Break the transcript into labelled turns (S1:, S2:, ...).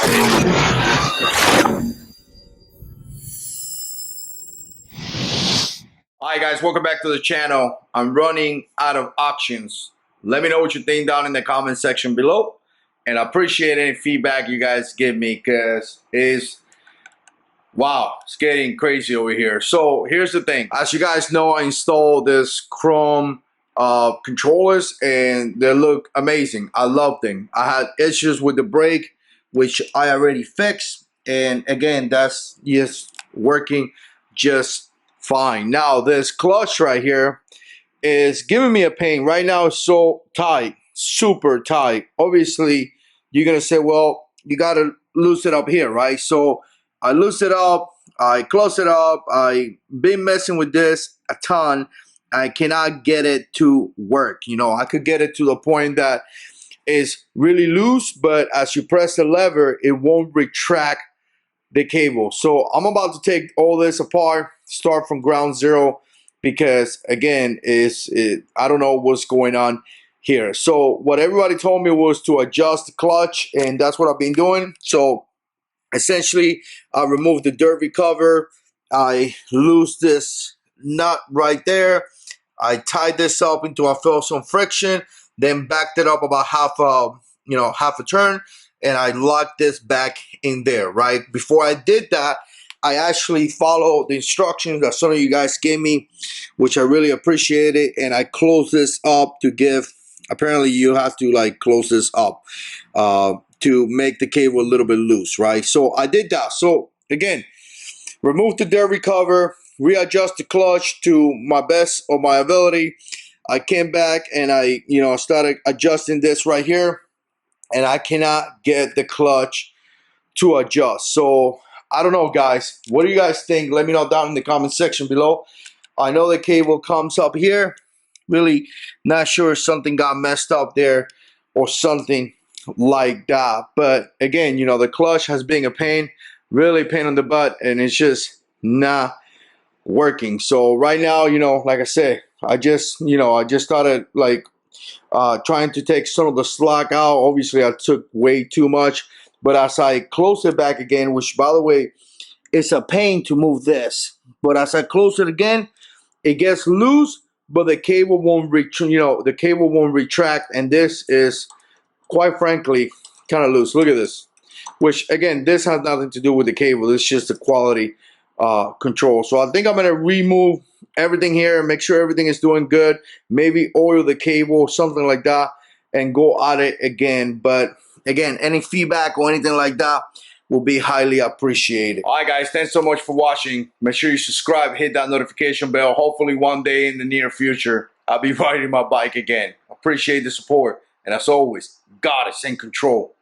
S1: Hi guys, welcome back to the channel. I'm running out of options. Let me know what you think down in the comment section below. And I appreciate any feedback you guys give me because wow, it's getting crazy over here. So here's the thing. As you guys know, I installed this Chrome controllers and they look amazing. I love them. I had issues with the brake, which I already fixed. And again, that's just working just fine. Now this clutch right here is giving me a pain. Right now it's so tight, super tight. Obviously, you're gonna say, well, you gotta loosen it up here, right? So I loosen it up, I close it up, I've been messing with this a ton. I cannot get it to work. You know, I could get it to the point that it's really loose, but as you press the lever, it won't retract the cable. So I'm about to take all this apart, start from ground zero, because again, I don't know what's going on here. So what everybody told me was to adjust the clutch, and that's what I've been doing. So essentially, I removed the derby cover, I loosed this nut right there, I tied this up until I felt some friction, then backed it up about half a turn, and I locked this back in there, right? Before I did that, I actually followed the instructions that some of you guys gave me, which I really appreciated, and I closed this up to give, apparently you have to like close this up to make the cable a little bit loose, right? So I did that. So again, remove the derby cover, readjust the clutch to my best of my ability. I came back and I started adjusting this right here, and I cannot get the clutch to adjust. So I don't know, guys. What do you guys think? Let me know down in the comment section below. I know the cable comes up here. Really not sure if something got messed up there or something like that. But again, the clutch has been a pain, really pain in the butt, and it's just not working. So right now, like I said, I just started like trying to take some of the slack out. Obviously, I took way too much, but as I close it back again, which by the way, it's a pain to move this, but as I close it again, it gets loose, but the cable won't the cable won't retract, and this is quite frankly kind of loose. Look at this, which again, this has nothing to do with the cable. This is just the quality control. So I think I'm gonna remove everything here and make sure everything is doing good. Maybe oil the cable, something like that, and go at it again. But again, any feedback or anything like that will be highly appreciated. All right, guys, thanks so much for watching. Make sure you subscribe, hit that notification bell. Hopefully one day in the near future, I'll be riding my bike again. Appreciate the support. And as always, God is in control.